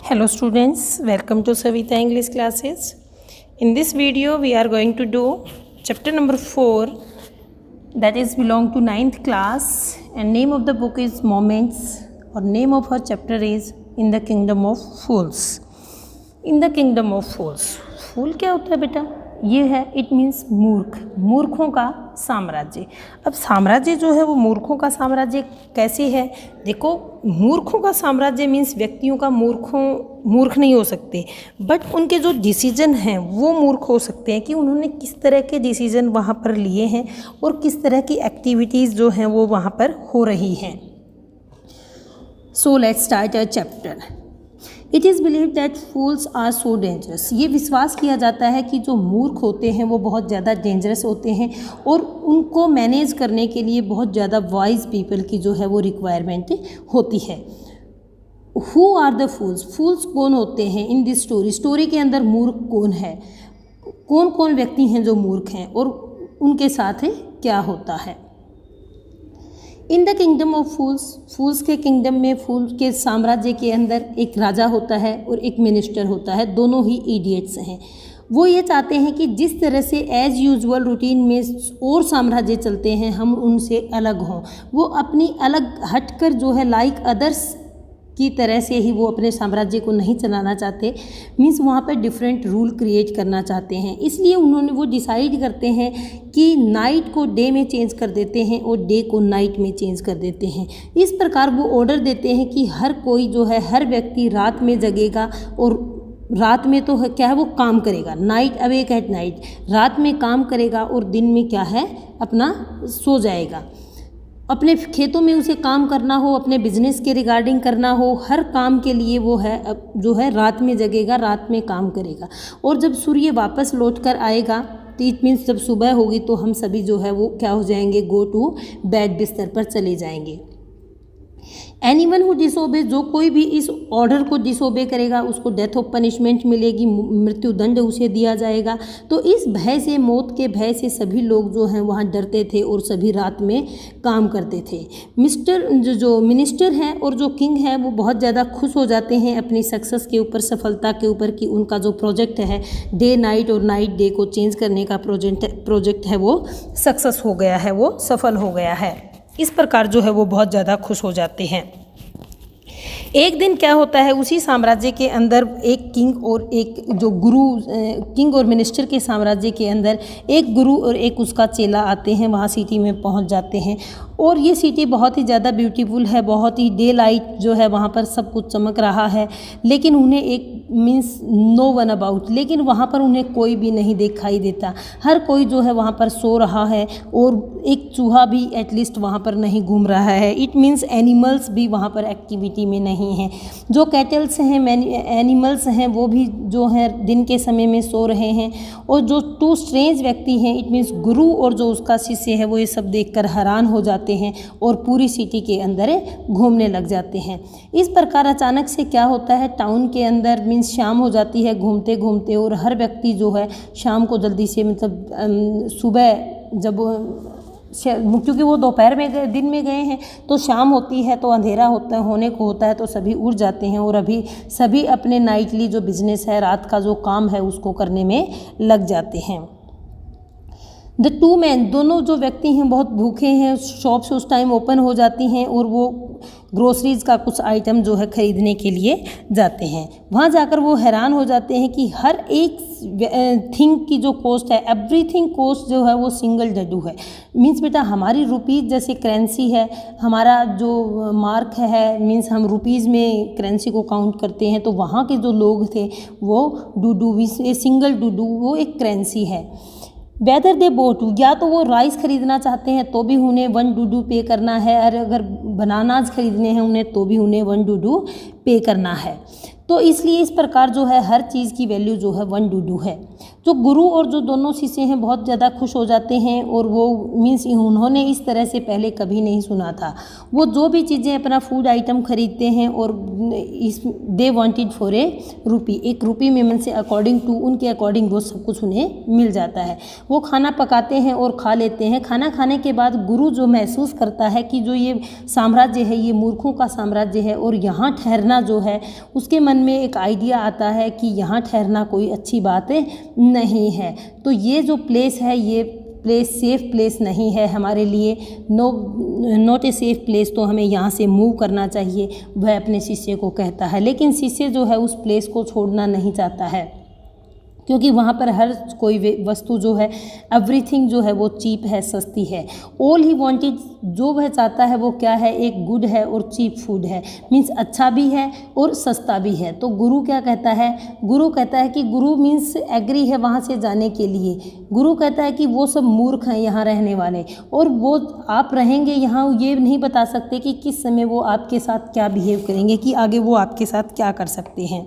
Hello students, welcome to Savita English classes. In this video we are going to do chapter number 4, that is belong to 9th class, and name of the book is Moments, or name of her chapter is In the Kingdom of Fools. In the Kingdom of Fools. फूल क्या होता है बेटा? ये है, it means मूर्ख, मूर्खों का साम्राज्य। अब साम्राज्य जो है वो मूर्खों का साम्राज्य कैसे है? देखो, मूर्खों का साम्राज्य मीन्स व्यक्तियों का मूर्ख नहीं हो सकते, बट उनके जो डिसीजन हैं वो मूर्ख हो सकते हैं कि उन्होंने किस तरह के डिसीजन वहाँ पर लिए हैं और किस तरह की एक्टिविटीज़ जो हैं वो वहाँ पर हो रही हैं। So let's start a chapter. It is believe that fools are so dangerous. ये विश्वास किया जाता है कि जो मूर्ख होते हैं वो बहुत ज़्यादा डेंजरस होते हैं और उनको मैनेज करने के लिए बहुत ज़्यादा वाइज पीपल की जो है वो रिक्वायरमेंट होती है। Who are the fools? Fools कौन होते हैं इन दिस स्टोरी के अंदर मूर्ख कौन है? कौन कौन व्यक्ति हैं जो मूर्ख हैं और उनके साथ क्या होता है? इन द किंगडम ऑफ फूल्स, फूल्स के किंगडम में, फूल के साम्राज्य के अंदर एक राजा होता है और एक मिनिस्टर होता है, दोनों ही इडियट्स हैं। वो ये चाहते हैं कि जिस तरह से एज यूजुअल रूटीन में और साम्राज्य चलते हैं हम उनसे अलग हों। वो अपनी अलग हटकर जो है लाइक अदर्स की तरह से ही वो अपने साम्राज्य को नहीं चलाना चाहते, मीन्स वहाँ पर डिफरेंट रूल क्रिएट करना चाहते हैं। इसलिए वो डिसाइड करते हैं कि नाइट को डे में चेंज कर देते हैं और डे को नाइट में चेंज कर देते हैं। इस प्रकार वो ऑर्डर देते हैं कि हर कोई जो है, हर व्यक्ति रात में जगेगा और रात में तो क्या है वो काम करेगा, नाइट अवेक एट नाइट, रात में काम करेगा और दिन में क्या है अपना सो जाएगा। अपने खेतों में उसे काम करना हो, अपने बिजनेस के रिगार्डिंग करना हो, हर काम के लिए वो है जो है रात में जगेगा, रात में काम करेगा। और जब सूर्य वापस लौट कर आएगा तो इट मीन्स जब सुबह होगी तो हम सभी जो है वो क्या हो जाएंगे, गो टू बेड, बिस्तर पर चले जाएंगे। एनीवन हु डिसोबे, जो कोई भी इस ऑर्डर को डिसोबे करेगा उसको डेथ ऑफ पनिशमेंट मिलेगी, मृत्युदंड उसे दिया जाएगा। तो इस भय से, मौत के भय से सभी लोग जो हैं वहाँ डरते थे और सभी रात में काम करते थे। जो मिनिस्टर हैं और जो किंग है वो बहुत ज़्यादा खुश हो जाते हैं अपनी सक्सेस के ऊपर, सफलता के ऊपर, कि उनका जो प्रोजेक्ट है डे नाइट और नाइट डे को चेंज करने का प्रोजेक्ट है वो सक्सेस हो गया है, वो सफल हो गया है। इस प्रकार जो है वो बहुत ज़्यादा खुश हो जाते हैं। एक दिन क्या होता है, उसी साम्राज्य के अंदर एक किंग और एक जो गुरु, किंग और मिनिस्टर के साम्राज्य के अंदर एक गुरु और एक उसका चेला आते हैं, वहाँ सिटी में पहुँच जाते हैं। और ये सिटी बहुत ही ज़्यादा ब्यूटीफुल है, बहुत ही डे लाइट जो है वहाँ पर सब कुछ चमक रहा है, लेकिन उन्हें एक मीन्स नो वन अबाउट, लेकिन वहाँ पर उन्हें कोई भी नहीं दिखाई देता। हर कोई जो है वहाँ पर सो रहा है और एक चूहा भी एटलीस्ट वहाँ पर नहीं घूम रहा है। इट मीन्स एनिमल्स भी वहाँ पर एक्टिविटी में नहीं हैं। जो कैटल्स हैं, एनिमल्स हैं, वो भी जो है दिन के समय में सो रहे हैं। और जो टू स्ट्रेंज व्यक्ति हैं, इट मीन्स गुरु और जो उसका शिष्य है, वो ये सब देखकर हैरान हो जाते हैं और पूरी सिटी के अंदर घूमने लग जाते हैं। इस प्रकार अचानक से क्या होता है, टाउन के अंदर मीन्स शाम हो जाती है घूमते घूमते, और हर व्यक्ति जो है शाम को जल्दी से, मतलब सुबह जब, क्योंकि वो दोपहर में गए, दिन में गए हैं, तो शाम होती है तो अंधेरा होने को होता है, तो सभी उठ जाते हैं और अभी सभी अपने नाइटली जो बिजनेस है, रात का जो काम है उसको करने में लग जाते हैं। द टू मैन, दोनों जो व्यक्ति हैं बहुत भूखे हैं, शॉप्स उस टाइम ओपन हो जाती हैं और वो ग्रोसरीज़ का कुछ आइटम जो है ख़रीदने के लिए जाते हैं। वहाँ जाकर वो हैरान हो जाते हैं कि हर एक थिंग की जो कॉस्ट है, एवरीथिंग कॉस्ट जो है वो सिंगल डडू है। मीन्स बेटा हमारी रुपीज़ जैसे करेंसी है, हमारा जो मार्क है, मीन्स हम रुपीज़ में करेंसी को काउंट करते हैं, तो वहाँ के जो लोग थे वो डूडू, सिंगल डूडू वो एक करेंसी है। वेदर दे बोट, या तो वो राइस खरीदना चाहते हैं तो भी उन्हें 1 डूडू पे करना है, और अगर बनानाज खरीदने हैं उन्हें तो भी उन्हें 1 डूडू पे करना है। तो इसलिए इस प्रकार जो है हर चीज़ की वैल्यू जो है 1 डूडू है। जो गुरु और जो दोनों शिष्य हैं बहुत ज़्यादा खुश हो जाते हैं और वो मीन्स उन्होंने इस तरह से पहले कभी नहीं सुना था। वो जो भी चीज़ें अपना फूड आइटम खरीदते हैं और इस दे वांटेड फॉर ए रुपी, एक रुपी में से अकॉर्डिंग टू उनके अकॉर्डिंग वो सब कुछ उन्हें मिल जाता है। वो खाना पकाते हैं और खा लेते हैं। खाना खाने के बाद गुरु जो महसूस करता है कि जो ये साम्राज्य है ये मूर्खों का साम्राज्य है और यहाँ ठहरना ठहरना जो है, उसके मन में एक आइडिया आता है कि यहाँ ठहरना कोई अच्छी बात नहीं है। तो ये जो प्लेस है, ये प्लेस सेफ़ प्लेस नहीं है हमारे लिए, नॉट ए सेफ़ प्लेस, तो हमें यहाँ से मूव करना चाहिए, वह अपने शिष्य को कहता है। लेकिन शिष्य जो है उस प्लेस को छोड़ना नहीं चाहता है, क्योंकि वहाँ पर हर कोई वस्तु जो है, एवरीथिंग जो है वो चीप है, सस्ती है। ऑल ही वांटेड, जो वह चाहता है वो क्या है, एक गुड है और चीप फूड है, मीन्स अच्छा भी है और सस्ता भी है। तो गुरु क्या कहता है, गुरु कहता है कि गुरु मीन्स एग्री है वहाँ से जाने के लिए। गुरु कहता है कि वो सब मूर्ख हैं यहाँ रहने वाले, और वो आप रहेंगे यहाँ, ये नहीं बता सकते कि किस समय वो आपके साथ क्या बिहेव करेंगे, कि आगे वो आपके साथ क्या कर सकते हैं।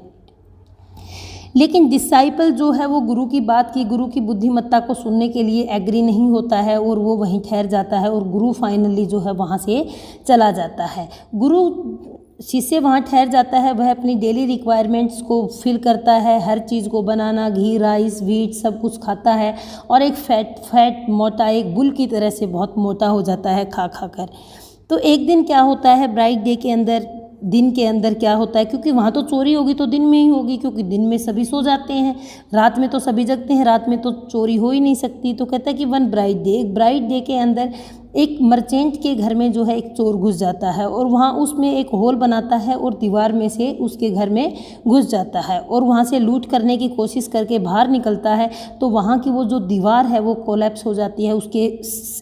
लेकिन डिसाइपल जो है वो गुरु की बात की, गुरु की बुद्धिमत्ता को सुनने के लिए एग्री नहीं होता है, और वो वहीं ठहर जाता है, और गुरु फाइनली जो है वहाँ से चला जाता है। गुरु शिष्य वहाँ ठहर जाता है, वह अपनी डेली रिक्वायरमेंट्स को फिल करता है, हर चीज़ को बनाना, घी, राइस, व्हीट सब कुछ खाता है, और एक फैट मोटा, एक बुल की तरह से बहुत मोटा हो जाता है खा खा कर। तो एक दिन क्या होता है, ब्राइट डे के अंदर, दिन के अंदर क्या होता है, क्योंकि वहाँ तो चोरी होगी तो दिन में ही होगी, क्योंकि दिन में सभी सो जाते हैं, रात में तो सभी जगते हैं, रात में तो चोरी हो ही नहीं सकती। तो कहता है कि वन ब्राइट डे, एक ब्राइट डे के अंदर एक मर्चेंट के घर में जो है एक चोर घुस जाता है, और वहाँ उसमें एक होल बनाता है और दीवार में से उसके घर में घुस जाता है, और वहाँ से लूट करने की कोशिश करके बाहर निकलता है। तो वहाँ की वो जो दीवार है वो कोलैप्स हो जाती है, उसके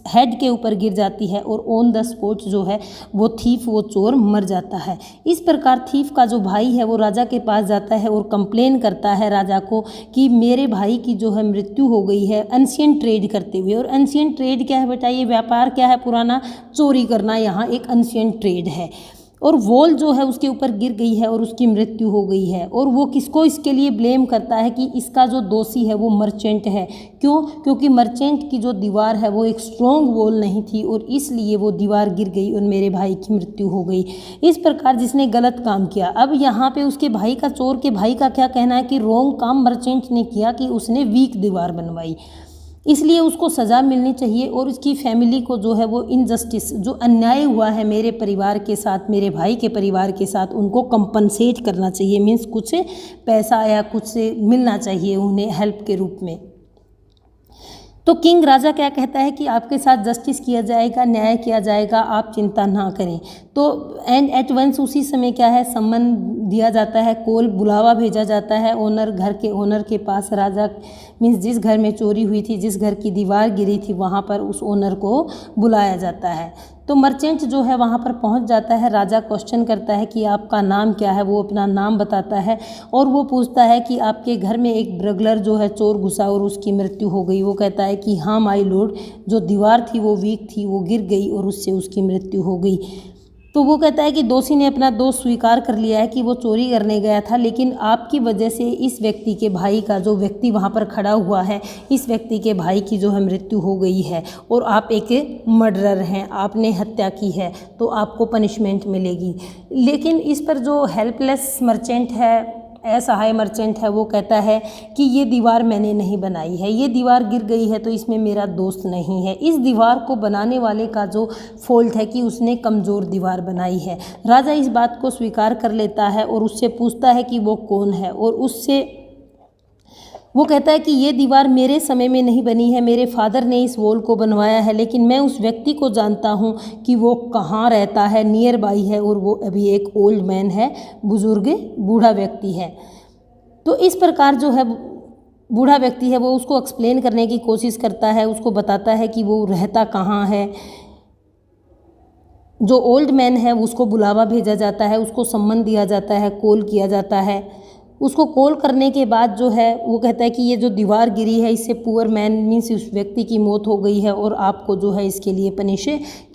हेड के ऊपर गिर जाती है, और ऑन द स्पॉट जो है वो थीफ, वो चोर मर जाता है। इस प्रकार थीफ का जो भाई है वो राजा के पास जाता है और कंप्लेन करता है राजा को कि मेरे भाई की जो है मृत्यु हो गई है एंशिएंट ट्रेड करते हुए। और एंशिएंट ट्रेड क्या है बेटा, ये व्यापार क्या है, पुराना, चोरी करना, यहाँ एक एंशिएंट ट्रेड है। और वॉल जो है उसके ऊपर गिर गई है और उसकी मृत्यु हो गई है, और वो किसको इसके लिए ब्लेम करता है कि इसका जो दोषी है वो मर्चेंट है। क्यों? क्योंकि मर्चेंट की जो दीवार है वो एक स्ट्रॉन्ग वॉल नहीं थी, और इसलिए वो दीवार गिर गई और मेरे भाई की मृत्यु हो गई। इस प्रकार जिसने गलत काम किया, अब यहाँ पे उसके भाई का, चोर के भाई का क्या कहना है कि रॉन्ग काम मर्चेंट ने किया, कि उसने वीक दीवार बनवाई, इसलिए उसको सज़ा मिलनी चाहिए, और उसकी फैमिली को जो है वो इनजस्टिस, जो अन्याय हुआ है मेरे परिवार के साथ, मेरे भाई के परिवार के साथ, उनको कंपनसेट करना चाहिए, मीन्स कुछ पैसा या कुछ मिलना चाहिए उन्हें हेल्प के रूप में। तो किंग राजा क्या कहता है कि आपके साथ जस्टिस किया जाएगा, न्याय किया जाएगा, आप चिंता ना करें। तो एंड एट वंस उसी समय क्या है, सम्मन दिया जाता है, कॉल, बुलावा भेजा जाता है ओनर, घर के ओनर के पास। राजा मीन्स जिस घर में चोरी हुई थी, जिस घर की दीवार गिरी थी, वहाँ पर उस ओनर को बुलाया जाता है। तो मर्चेंट जो है वहाँ पर पहुँच जाता है। राजा क्वेश्चन करता है कि आपका नाम क्या है, वो अपना नाम बताता है, और वो पूछता है कि आपके घर में एक ब्रगलर जो है चोर घुसा और उसकी मृत्यु हो गई। वो कहता है कि हाँ माय लॉर्ड, जो दीवार थी वो वीक थी, वो गिर गई और उससे उसकी मृत्यु हो गई। तो वो कहता है कि दोषी ने अपना दोष स्वीकार कर लिया है कि वो चोरी करने गया था, लेकिन आपकी वजह से इस व्यक्ति के भाई का, जो व्यक्ति वहाँ पर खड़ा हुआ है, इस व्यक्ति के भाई की जो है मृत्यु हो गई है, और आप एक मर्डरर हैं, आपने हत्या की है, तो आपको पनिशमेंट मिलेगी। लेकिन इस पर जो हेल्पलेस मर्चेंट है, असहाय मर्चेंट है, वो कहता है कि ये दीवार मैंने नहीं बनाई है, ये दीवार गिर गई है तो इसमें मेरा दोस्त नहीं है, इस दीवार को बनाने वाले का जो फॉल्ट है कि उसने कमज़ोर दीवार बनाई है। राजा इस बात को स्वीकार कर लेता है और उससे पूछता है कि वो कौन है, और उससे वो कहता है कि ये दीवार मेरे समय में नहीं बनी है, मेरे फादर ने इस वॉल को बनवाया है, लेकिन मैं उस व्यक्ति को जानता हूँ कि वो कहाँ रहता है, नियर बाई है, और वो अभी एक ओल्ड मैन है, बुज़ुर्ग बूढ़ा व्यक्ति है। तो इस प्रकार जो है बूढ़ा व्यक्ति है वो उसको एक्सप्लेन करने की कोशिश करता है, उसको बताता है कि वो रहता कहाँ है। जो ओल्ड मैन है उसको बुलावा भेजा जाता है, उसको सम्मन दिया जाता है, कॉल किया जाता है। उसको कॉल करने के बाद जो है वो कहता है कि ये जो दीवार गिरी है इससे पुअर मैन मीन्स उस व्यक्ति की मौत हो गई है, और आपको जो है इसके लिए पनिश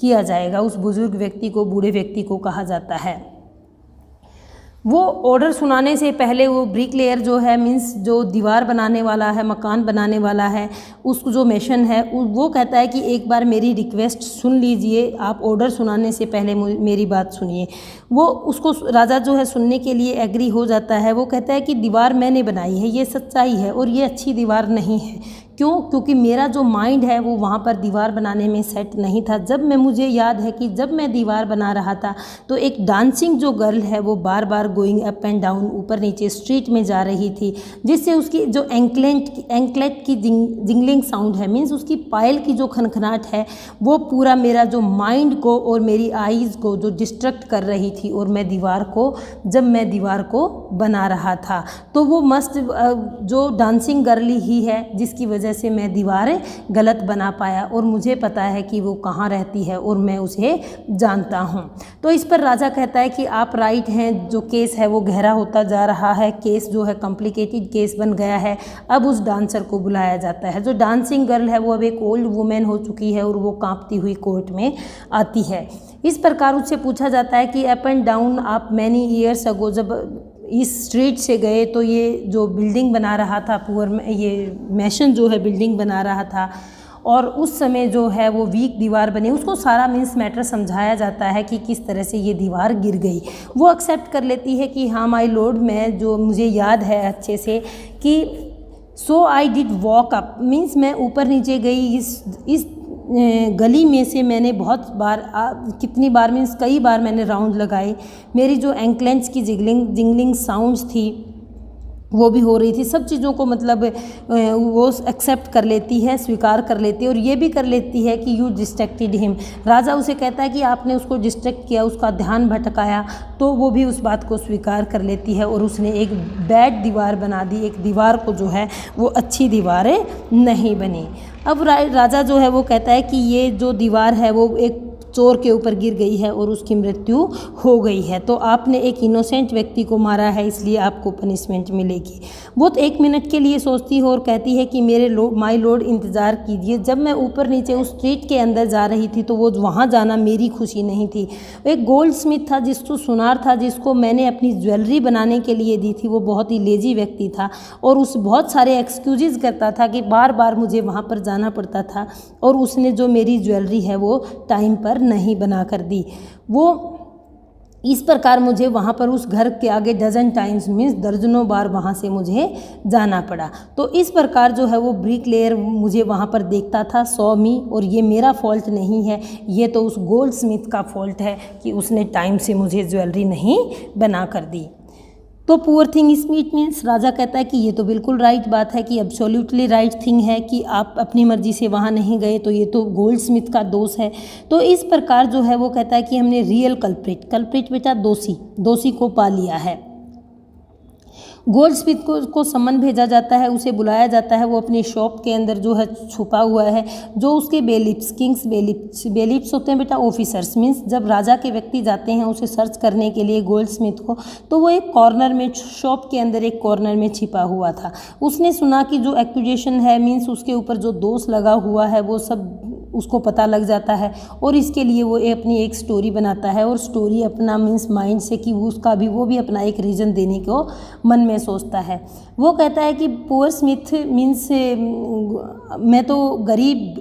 किया जाएगा। उस बुजुर्ग व्यक्ति को, बूढ़े व्यक्ति को कहा जाता है। वो ऑर्डर सुनाने से पहले वो ब्रिकलेयर जो है मीन्स जो दीवार बनाने वाला है, मकान बनाने वाला है, उसको जो मेसन है वो कहता है कि एक बार मेरी रिक्वेस्ट सुन लीजिए, आप ऑर्डर सुनाने से पहले मेरी बात सुनिए। वो उसको राजा जो है सुनने के लिए एग्री हो जाता है। वो कहता है कि दीवार मैंने बनाई है, ये सच्चाई है, और ये अच्छी दीवार नहीं है, क्यों? क्योंकि मेरा जो माइंड है वो वहाँ पर दीवार बनाने में सेट नहीं था। जब मैं मुझे याद है कि जब मैं दीवार बना रहा था तो एक डांसिंग जो गर्ल है वो बार बार गोइंग अप एंड डाउन, ऊपर नीचे स्ट्रीट में जा रही थी, जिससे उसकी जो एंकलेट की जिंगलिंग साउंड है, मीन्स उसकी पायल की जो खनखनाहट है वो पूरा मेरा जो माइंड को और मेरी आईज़ को जो डिस्ट्रैक्ट कर रही थी। और मैं जब मैं दीवार को बना रहा था तो वो मस्त जो डांसिंग गर्ल ही है जिसकी वजह से मैं दीवारें गलत बना पाया। और मुझे पता है कि वो कहाँ रहती है और मैं उसे जानता हूँ। तो इस पर राजा कहता है कि आप राइट हैं, जो केस है वो गहरा होता जा रहा है, केस जो है कॉम्प्लिकेटेड केस बन गया है। अब उस डांसर को बुलाया जाता है। जो डांसिंग गर्ल है वो अब एक ओल्ड वुमेन हो चुकी है और वो कांपती हुई कोर्ट में आती है। इस प्रकार उससे पूछा जाता है कि अप एंड डाउन आप मैनी ईयर्स अगो, जब इस स्ट्रीट से गए तो ये जो बिल्डिंग बना रहा था ये मैशन जो है बिल्डिंग बना रहा था, और उस समय जो है वो वीक दीवार बनी। उसको सारा मीन्स मैटर समझाया जाता है कि किस तरह से ये दीवार गिर गई। वो एक्सेप्ट कर लेती है कि हाँ माय लॉर्ड, मैं जो मुझे याद है अच्छे से कि so I did walk up, means मैं ऊपर नीचे गई इस गली में से। मैंने बहुत बार कितनी बार मीन्स कई बार मैंने राउंड लगाए। मेरी जो एंकलेट्स की जिंगलिंग साउंड्स थी वो भी हो रही थी। सब चीज़ों को मतलब वो एक्सेप्ट कर लेती है, स्वीकार कर लेती है। और ये भी कर लेती है कि यू डिस्ट्रैक्टेड हिम। राजा उसे कहता है कि आपने उसको डिस्ट्रैक्ट किया, उसका ध्यान भटकाया, तो वो भी उस बात को स्वीकार कर लेती है और उसने एक बैड दीवार बना दी। एक दीवार को जो है वो अच्छी दीवारें नहीं बनी। अब राजा जो है वो कहता है कि ये जो दीवार है वो एक चोर के ऊपर गिर गई है और उसकी मृत्यु हो गई है, तो आपने एक इनोसेंट व्यक्ति को मारा है, इसलिए आपको पनिशमेंट मिलेगी। वो तो 1 मिनट के लिए सोचती है और कहती है कि माय लॉर्ड इंतज़ार कीजिए। जब मैं ऊपर नीचे उस स्ट्रीट के अंदर जा रही थी तो वो वहाँ जाना मेरी खुशी नहीं थी। एक गोल्ड स्मिथ था, जिसको सुनार था, जिसको मैंने अपनी ज्वेलरी बनाने के लिए दी थी, वो बहुत ही लेजी व्यक्ति था और उस बहुत सारे एक्सक्यूज़ करता था कि बार बार मुझे वहाँ पर जाना पड़ता था, और उसने जो मेरी ज्वेलरी है वो टाइम पर नहीं बना कर दी। वो इस प्रकार मुझे वहाँ पर उस घर के आगे डजन टाइम्स मीन्स दर्जनों बार वहाँ से मुझे जाना पड़ा। तो इस प्रकार जो है वो ब्रिकलेयर मुझे वहाँ पर देखता था, सॉ मी, और ये मेरा फॉल्ट नहीं है, ये तो उस गोल्ड स्मिथ का फॉल्ट है कि उसने टाइम से मुझे ज्वेलरी नहीं बना कर दी। तो पुअर थिंग स्मिथ मीन्स राजा कहता है कि ये तो बिल्कुल राइट बात है, कि एब्सोल्युटली राइट थिंग है कि आप अपनी मर्जी से वहाँ नहीं गए, तो ये तो गोल्ड स्मिथ का दोष है। तो इस प्रकार जो है वो कहता है कि हमने रियल कल्प्रिट बेटा दोषी को पा लिया है। गोल्ड स्मिथ को सम्मन भेजा जाता है, उसे बुलाया जाता है। वो अपनी शॉप के अंदर जो है छुपा हुआ है। जो उसके बेलिप्स, किंग्स बेलिप्स होते हैं बेटा ऑफिसर्स, मीन्स जब राजा के व्यक्ति जाते हैं उसे सर्च करने के लिए गोल्ड स्मिथ को, तो वो एक कॉर्नर में, शॉप के अंदर एक कॉर्नर में छिपा हुआ था। उसने सुना कि जो एक्यूजेशन है, मीन्स उसके ऊपर जो दोष लगा हुआ है वो सब उसको पता लग जाता है, और इसके लिए वो अपनी एक स्टोरी बनाता है। और स्टोरी अपना मीन्स माइंड से कि वो भी अपना एक रीज़न देने को मन में सोचता है। वो कहता है कि पुअर स्मिथ मीन्स मैं तो गरीब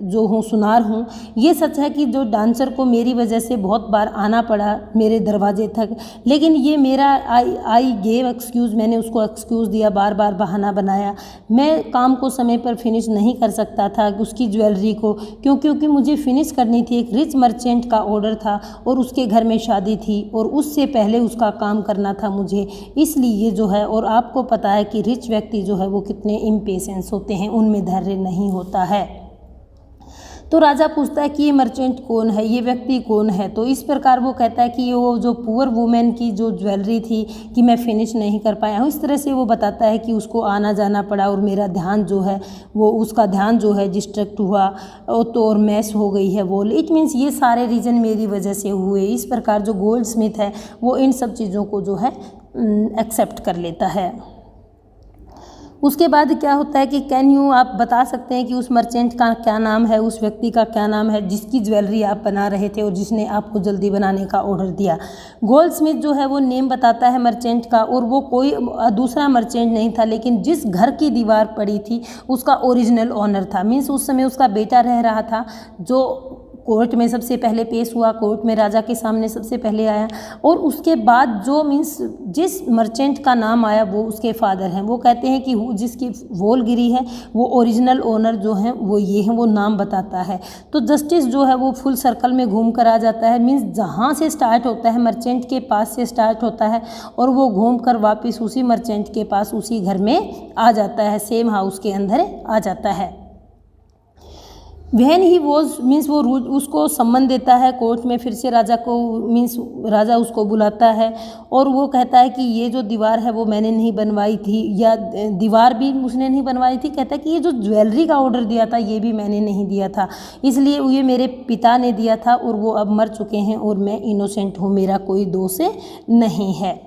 जो हूँ, सुनार हूँ। ये सच है कि जो डांसर को मेरी वजह से बहुत बार आना पड़ा मेरे दरवाजे तक, लेकिन ये मेरा आई गेव एक्सक्यूज़, मैंने उसको एक्सक्यूज़ दिया, बार बार बहाना बनाया। मैं काम को समय पर फिनिश नहीं कर सकता था उसकी ज्वेलरी को, क्योंकि मुझे फिनिश करनी थी। एक रिच मर्चेंट का ऑर्डर था और उसके घर में शादी थी और उससे पहले उसका काम करना था मुझे, इसलिए जो है। और आपको पता है कि रिच व्यक्ति जो है वो कितने इम्पेशेंस होते हैं, उनमें धैर्य नहीं होता है। तो राजा पूछता है कि ये मर्चेंट कौन है, ये व्यक्ति कौन है। तो इस प्रकार वो कहता है कि वो जो पुअर वुमेन की जो ज्वेलरी थी कि मैं फिनिश नहीं कर पाया हूँ, इस तरह से वो बताता है कि उसको आना जाना पड़ा और मेरा ध्यान जो है वो, उसका ध्यान जो है डिस्ट्रैक्ट हुआ और मैस हो गई है वॉल। इट मीन्स ये सारे रीज़न मेरी वजह से हुए। इस प्रकार जो गोल्ड स्मिथ है वो इन सब चीज़ों को जो है एक्सेप्ट कर लेता है। उसके बाद क्या होता है कि आप बता सकते हैं कि उस मर्चेंट का क्या नाम है, उस व्यक्ति का क्या नाम है जिसकी ज्वेलरी आप बना रहे थे और जिसने आपको जल्दी बनाने का ऑर्डर दिया। गोल्ड स्मिथ जो है वो नेम बताता है मर्चेंट का, और वो कोई दूसरा मर्चेंट नहीं था, लेकिन जिस घर की दीवार पड़ी थी उसका ओरिजिनल ऑनर था। मीन्स उस समय उसका बेटा रह रहा था जो कोर्ट में सबसे पहले पेश हुआ, कोर्ट में राजा के सामने सबसे पहले आया, और उसके बाद जो मीन्स जिस मर्चेंट का नाम आया वो उसके फादर हैं। वो कहते हैं कि जिसकी वॉल गिरी है वो ओरिजिनल ओनर जो हैं वो ये हैं, वो नाम बताता है। तो जस्टिस जो है वो फुल सर्कल में घूम कर आ जाता है, मीन्स जहाँ से स्टार्ट होता है मर्चेंट के पास से स्टार्ट होता है और वो घूम कर वापस उसी मर्चेंट के पास उसी घर में आ जाता है, सेम हाउस के अंदर आ जाता है। वहन ही वॉज मीन्स वो उसको सम्मन देता है कोर्ट में, फिर से राजा को मीन्स राजा उसको बुलाता है और वो कहता है कि ये जो दीवार है वो मैंने नहीं बनवाई थी, या दीवार भी उसने नहीं बनवाई थी। कहता है कि ये जो ज्वेलरी का ऑर्डर दिया था ये भी मैंने नहीं दिया था, इसलिए ये मेरे पिता ने दिया था और वो अब मर चुके हैं और मैं इनोसेंट हूँ, मेरा कोई दोष नहीं है।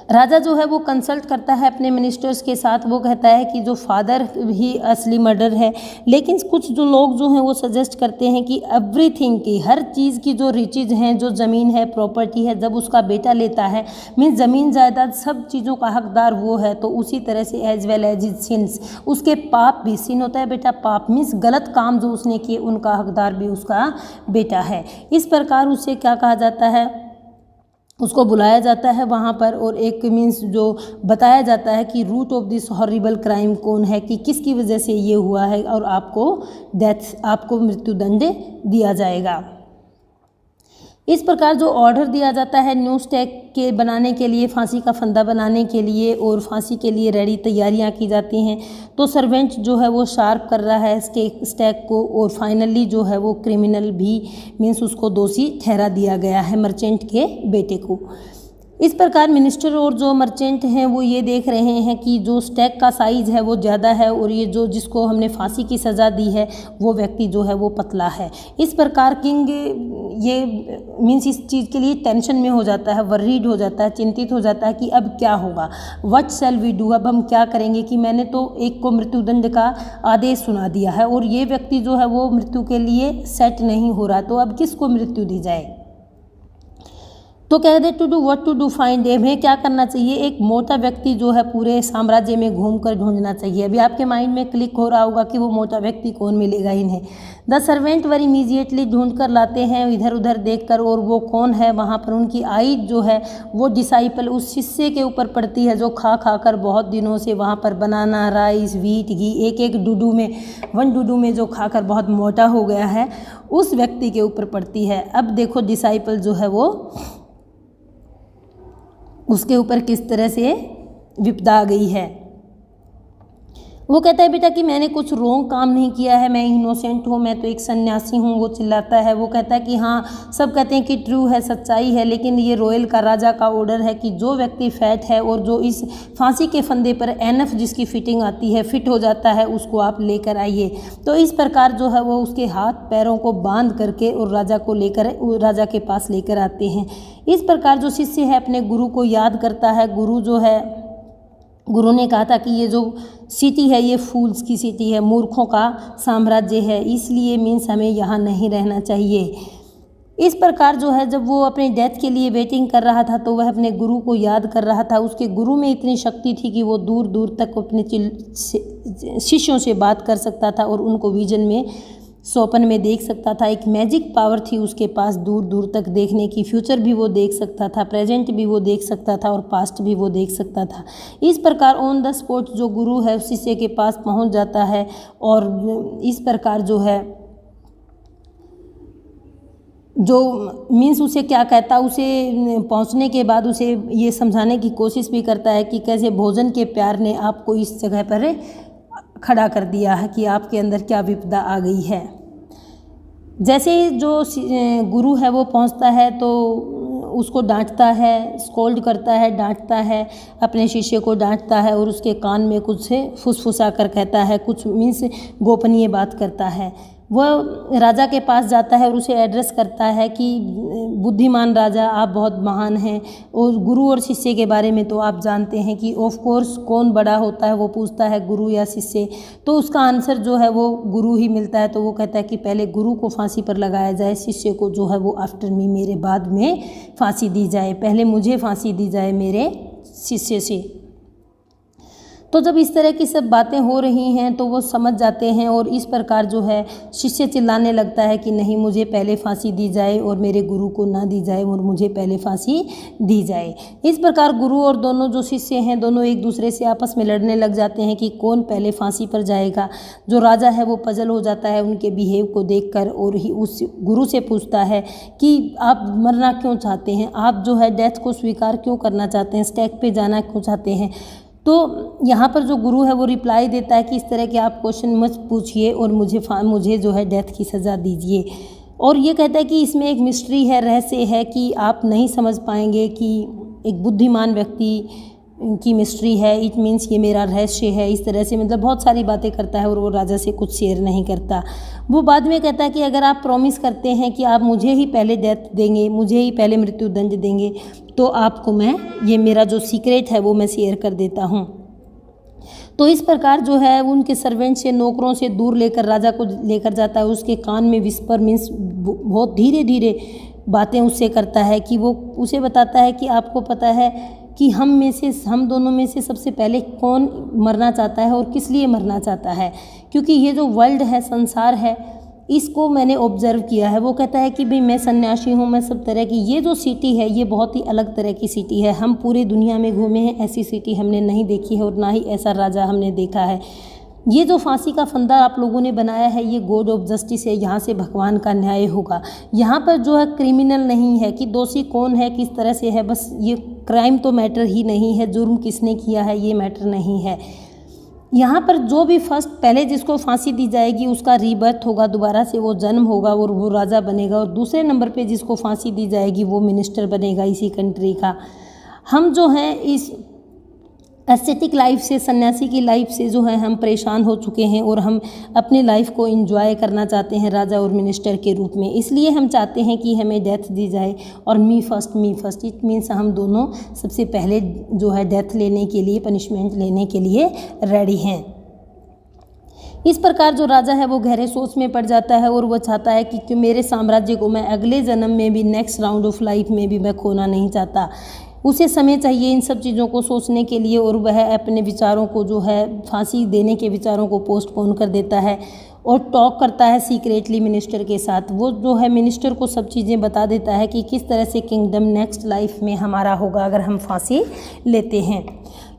राजा जो है वो कंसल्ट करता है अपने मिनिस्टर्स के साथ। वो कहता है कि जो फादर ही असली मर्डर है, लेकिन कुछ जो लोग जो हैं वो सजेस्ट करते हैं कि एवरीथिंग की, हर चीज़ की जो रिचेज हैं, जो ज़मीन है, प्रॉपर्टी है, जब उसका बेटा लेता है मीन्स ज़मीन जायदाद सब चीज़ों का हकदार वो है, तो उसी तरह से as well as his sins, उसके पाप भी, सिन होता है बेटा पाप मीन्स गलत काम जो उसने किए उनका हकदार भी उसका बेटा है। इस प्रकार उससे क्या कहा जाता है, उसको बुलाया जाता है वहाँ पर और एक मीन्स जो बताया जाता है कि root of this horrible crime कौन है, कि किसकी वजह से ये हुआ है और आपको मृत्युदंड दिया जाएगा। इस प्रकार जो ऑर्डर दिया जाता है न्यू स्टैक के बनाने के लिए, फांसी का फंदा बनाने के लिए और फांसी के लिए रेडी तैयारियां की जाती हैं, तो सर्वेंट जो है वो शार्प कर रहा है स्टैक को और फाइनली जो है वो क्रिमिनल भी मीन्स उसको दोषी ठहरा दिया गया है, मर्चेंट के बेटे को। इस प्रकार मिनिस्टर और जो मर्चेंट हैं वो ये देख रहे हैं कि जो स्टैक का साइज़ है वो ज़्यादा है और ये जो जिसको हमने फांसी की सज़ा दी है वो व्यक्ति जो है वो पतला है। इस प्रकार किंग ये मीन्स इस चीज़ के लिए टेंशन में हो जाता है, वर्रीड हो जाता है, चिंतित हो जाता है कि अब क्या होगा, व्हाट शैल वी डू, अब हम क्या करेंगे कि मैंने तो एक को मृत्युदंड का आदेश सुना दिया है और ये व्यक्ति जो है वो मृत्यु के लिए सेट नहीं हो रहा, तो अब किसको मृत्यु दी जाए। तो कह दे to do what to do find, हमें क्या करना चाहिए, एक मोटा व्यक्ति जो है पूरे साम्राज्य में घूमकर ढूंढना चाहिए। अभी आपके माइंड में क्लिक हो रहा होगा कि वो मोटा व्यक्ति कौन मिलेगा इन्हें। द सर्वेंट वर इमीजिएटली ढूंढ कर लाते हैं इधर उधर देखकर, और वो कौन है वहाँ पर उनकी आई जो है वो डिसाइपल उस शिष्य के ऊपर पड़ती है जो खा खा कर बहुत दिनों से वहाँ पर बनाना, राइस, व्हीट, घी एक एक डूडू में, वन डूडू में जो खाकर बहुत मोटा हो गया है उस व्यक्ति के ऊपर पड़ती है। अब देखो डिसाइपल जो है वो उसके ऊपर किस तरह से विपदा आ गई है। वो कहता है बेटा कि मैंने कुछ रॉन्ग काम नहीं किया है, मैं इनोसेंट हूँ, मैं तो एक सन्यासी हूँ। वो चिल्लाता है, वो कहता है कि हाँ सब कहते हैं कि ट्रू है, सच्चाई है, लेकिन ये रॉयल का राजा का ऑर्डर है कि जो व्यक्ति फैट है और जो इस फांसी के फंदे पर एनफ जिसकी फिटिंग आती है, फिट हो जाता है, उसको आप लेकर आइए। तो इस प्रकार जो है वो उसके हाथ पैरों को बांध करके और राजा के पास लेकर आते हैं। इस प्रकार जो शिष्य है अपने गुरु को याद करता है। गुरु ने कहा था कि ये जो सिटी है ये फूल्स की सिटी है, मूर्खों का साम्राज्य है, इसलिए मीन्स हमें यहाँ नहीं रहना चाहिए। इस प्रकार जो है जब वो अपने डेथ के लिए वेटिंग कर रहा था तो वह अपने गुरु को याद कर रहा था। उसके गुरु में इतनी शक्ति थी कि वो दूर दूर तक अपने शिष्यों से बात कर सकता था और उनको विजन में, स्वप्न में देख सकता था। एक मैजिक पावर थी उसके पास दूर दूर तक देखने की, फ्यूचर भी वो देख सकता था, प्रेजेंट भी वो देख सकता था और पास्ट भी वो देख सकता था। इस प्रकार ऑन द स्पॉट जो गुरु है शिष्य के पास पहुंच जाता है और इस प्रकार जो है जो मीन्स उसे क्या कहता, उसे पहुंचने के बाद उसे ये समझाने की कोशिश भी करता है कि कैसे भोजन के प्यार ने आपको इस जगह पर खड़ा कर दिया है कि आपके अंदर क्या विपदा आ गई है। जैसे जो गुरु है वो पहुंचता है तो उसको डांटता है, स्कोल्ड करता है, डांटता है, अपने शिष्य को डांटता है और उसके कान में कुछ फुसफुसा कर कहता है, कुछ मीन्स गोपनीय बात करता है। वह राजा के पास जाता है और उसे एड्रेस करता है कि बुद्धिमान राजा आप बहुत महान हैं, और गुरु और शिष्य के बारे में तो आप जानते हैं कि ऑफ कोर्स कौन बड़ा होता है, वो पूछता है गुरु या शिष्य, तो उसका आंसर जो है वो गुरु ही मिलता है। तो वो कहता है कि पहले गुरु को फांसी पर लगाया जाए, शिष्य को जो है वो आफ्टर मी, मेरे बाद में फांसी दी जाए, पहले मुझे फांसी दी जाए मेरे शिष्य से। तो जब इस तरह की सब बातें हो रही हैं तो वो समझ जाते हैं और इस प्रकार जो है शिष्य चिल्लाने लगता है कि नहीं, मुझे पहले फांसी दी जाए और मेरे गुरु को ना दी जाए और मुझे पहले फांसी दी जाए। इस प्रकार गुरु और दोनों जो शिष्य हैं दोनों एक दूसरे से आपस में लड़ने लग जाते हैं कि कौन पहले फांसी पर जाएगा। जो राजा है वो पजल हो जाता है उनके बिहेव को देखकर और ही उस गुरु से पूछता है कि आप मरना क्यों चाहते हैं, आप जो है डेथ को स्वीकार क्यों करना चाहते हैं, स्टैक पे जाना क्यों चाहते हैं। तो यहाँ पर जो गुरु है वो रिप्लाई देता है कि इस तरह के आप क्वेश्चन मत पूछिए और मुझे जो है डेथ की सज़ा दीजिए। और ये कहता है कि इसमें एक मिस्ट्री है, रहस्य है कि आप नहीं समझ पाएंगे कि एक बुद्धिमान व्यक्ति की मिस्ट्री है। इट मीन्स ये मेरा रहस्य है। इस तरह से मतलब बहुत सारी बातें करता है और वो राजा से कुछ शेयर नहीं करता। वो बाद में कहता है कि अगर आप प्रॉमिस करते हैं कि आप मुझे ही पहले डेथ देंगे, मुझे ही पहले मृत्युदंड देंगे, तो आपको मैं ये मेरा जो सीक्रेट है वो मैं शेयर कर देता हूँ। तो इस प्रकार जो है उनके सर्वेंट से, नौकरों से दूर लेकर राजा को लेकर जाता है। उसके कान में विस्पर मीन्स बहुत धीरे धीरे बातें उससे करता है कि वो उसे बताता है कि आपको पता है कि हम दोनों में से सबसे पहले कौन मरना चाहता है और किस लिए मरना चाहता है। क्योंकि ये जो वर्ल्ड है, संसार है, इसको मैंने ऑब्जर्व किया है। वो कहता है कि भाई मैं सन्यासी हूँ, मैं सब तरह की, ये जो सिटी है ये बहुत ही अलग तरह की सिटी है। हम पूरी दुनिया में घूमे हैं, ऐसी सिटी हमने नहीं देखी है और ना ही ऐसा राजा हमने देखा है। ये जो फांसी का फंदा आप लोगों ने बनाया है ये गॉड ऑफ जस्टिस है, यहाँ से भगवान का न्याय होगा। यहाँ पर जो है क्रिमिनल नहीं है कि दोषी कौन है, किस तरह से है, बस ये क्राइम तो मैटर ही नहीं है, जुर्म किसने किया है ये मैटर नहीं है। यहाँ पर जो भी फर्स्ट पहले जिसको फांसी दी जाएगी उसका रीबर्थ होगा, दोबारा से वो जन्म होगा और वो राजा बनेगा। और दूसरे नंबर पे जिसको फांसी दी जाएगी वो मिनिस्टर बनेगा इसी कंट्री का। हम जो हैं इस एस्थेटिक लाइफ से, सन्यासी की लाइफ से जो है हम परेशान हो चुके हैं और हम अपनी लाइफ को एंजॉय करना चाहते हैं राजा और मिनिस्टर के रूप में। इसलिए हम चाहते हैं कि हमें डेथ दी जाए और मी फर्स्ट। इट मीन्स हम दोनों सबसे पहले जो है डेथ लेने के लिए, पनिशमेंट लेने के लिए रेडी हैं। इस प्रकार जो राजा है वो गहरे सोच में पड़ जाता है और वो चाहता है कि मेरे साम्राज्य को मैं अगले जन्म में भी, नेक्स्ट राउंड ऑफ लाइफ में भी मैं खोना नहीं चाहता। उसे समय चाहिए इन सब चीज़ों को सोचने के लिए और वह अपने विचारों को जो है फांसी देने के विचारों को पोस्टपोन कर देता है और टॉक करता है सीक्रेटली मिनिस्टर के साथ। वो जो है मिनिस्टर को सब चीज़ें बता देता है कि किस तरह से किंगडम नेक्स्ट लाइफ में हमारा होगा अगर हम फांसी लेते हैं।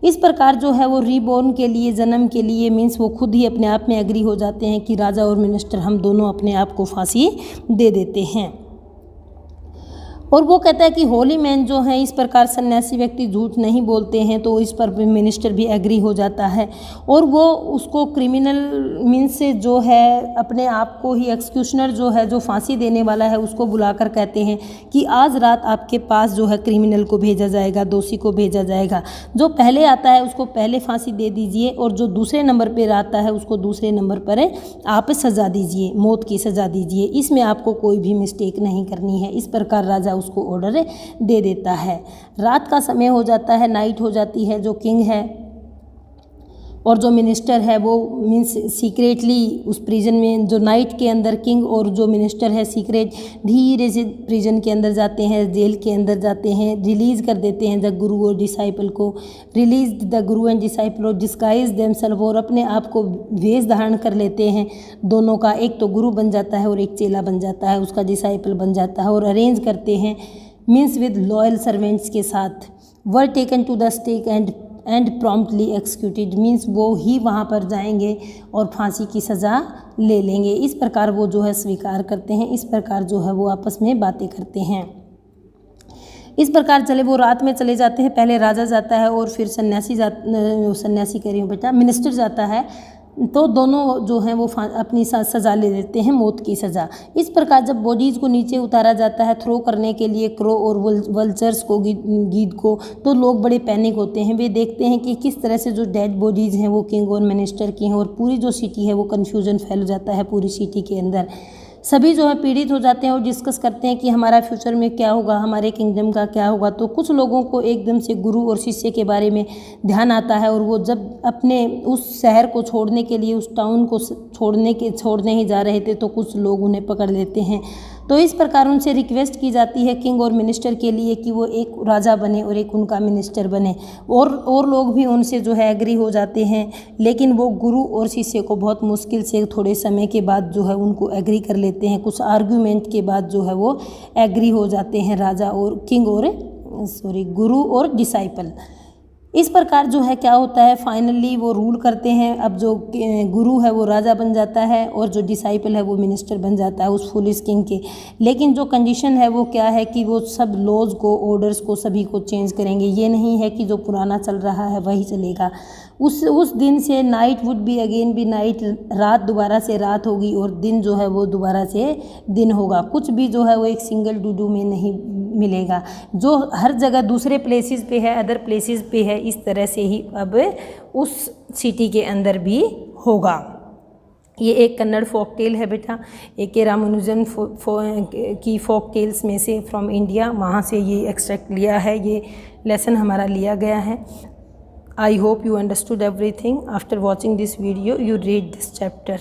इस प्रकार जो है वो रीबॉर्न के लिए, जन्म के लिए मीन्स वो खुद ही अपने आप में एग्री हो जाते हैं कि राजा और मिनिस्टर हम दोनों अपने आप को फांसी दे देते हैं। और वो कहता है कि होली मैन जो है, इस प्रकार सन्यासी व्यक्ति झूठ नहीं बोलते हैं, तो इस पर मिनिस्टर भी एग्री हो जाता है और वो उसको क्रिमिनल मीन्स से जो है अपने आप को ही एक्सक्यूशनर जो है, जो फांसी देने वाला है, उसको बुलाकर कहते हैं कि आज रात आपके पास जो है क्रिमिनल को भेजा जाएगा, दोषी को भेजा जाएगा। जो पहले आता है उसको पहले फांसी दे दीजिए और जो दूसरे नंबर पर आता है उसको दूसरे नंबर पर आप सज़ा दीजिए, मौत की सज़ा दीजिए। इसमें आपको कोई भी मिस्टेक नहीं करनी है। इस प्रकार राजा उसको ऑर्डर दे देता है। रात का समय हो जाता है, नाइट हो जाती है। जो किंग है और जो मिनिस्टर है वो मीन्स सीक्रेटली उस प्रिजन में, जो नाइट के अंदर किंग और जो मिनिस्टर है सीक्रेट धीरे से प्रिजन के अंदर जाते हैं, जेल के अंदर जाते हैं, रिलीज़ कर देते हैं द गुरु और डिसाइपल को। Release the Guru and disciple और डिस्गाइज देमसेल्फ, और अपने आप को वेश धारण कर लेते हैं दोनों का। एक तो गुरु बन जाता है और एक चेला बन जाता है, उसका डिसाइपल बन जाता है और अरेंज करते हैं मीन्स विद लॉयल सर्वेंट्स के साथ। Were taken to the stake and promptly executed means वो ही वहाँ पर जाएंगे और फांसी की सज़ा ले लेंगे। इस प्रकार वो जो है स्वीकार करते हैं। इस प्रकार जो है वो आपस में बातें करते हैं। इस प्रकार चले वो रात में चले जाते हैं। पहले राजा जाता है और फिर सन्यासी कह रही हूँ बेटा, मिनिस्टर जाता है। तो दोनों जो हैं वो अपनी सज़ा ले लेते हैं, मौत की सज़ा। इस प्रकार जब बॉडीज़ को नीचे उतारा जाता है थ्रो करने के लिए क्रो और वल्चर्स को, गीद को, तो लोग बड़े पैनिक होते हैं। वे देखते हैं कि किस तरह से जो डेड बॉडीज़ हैं वो किंग और मिनिस्टर की हैं और पूरी जो सिटी है वो कन्फ्यूजन फैल जाता है पूरी सिटी के अंदर। सभी जो है पीड़ित हो जाते हैं और डिस्कस करते हैं कि हमारा फ्यूचर में क्या होगा, हमारे किंगडम का क्या होगा। तो कुछ लोगों को एकदम से गुरु और शिष्य के बारे में ध्यान आता है और वो जब अपने उस शहर को छोड़ने के लिए, उस टाउन को छोड़ने ही जा रहे थे तो कुछ लोग उन्हें पकड़ लेते हैं। तो इस प्रकार उनसे रिक्वेस्ट की जाती है किंग और मिनिस्टर के लिए कि वो एक राजा बने और एक उनका मिनिस्टर बने, और लोग भी उनसे जो है एग्री हो जाते हैं। लेकिन वो गुरु और शिष्य को बहुत मुश्किल से थोड़े समय के बाद जो है उनको एग्री कर लेते हैं, कुछ आर्ग्यूमेंट के बाद जो है वो एग्री हो जाते हैं राजा और किंग और गुरु और डिसाइपल। इस प्रकार जो है क्या होता है, फाइनली वो रूल करते हैं। अब जो गुरु है वो राजा बन जाता है और जो डिसाइपल है वो मिनिस्टर बन जाता है उस फुलिश किंग के। लेकिन जो कंडीशन है वो क्या है कि वो सब लॉज को, ऑर्डर्स को, सभी को चेंज करेंगे। ये नहीं है कि जो पुराना चल रहा है वही चलेगा। उस दिन से night would be again be night, रात दोबारा से रात होगी और दिन जो है वो दोबारा से दिन होगा। कुछ भी जो है वो एक सिंगल डूडू में नहीं मिलेगा, जो हर जगह दूसरे प्लेसेस पे है, अदर प्लेसेस पे है, इस तरह से ही अब उस सिटी के अंदर भी होगा। ये एक कन्नड़ फोक टेल है बेटा, एक रामानुजन की फोक टेल्स में से फ्रॉम इंडिया, वहाँ से ये एक्सट्रैक्ट लिया है, ये लेसन हमारा लिया गया है। I hope you understood everything. After watching this video, you read this chapter.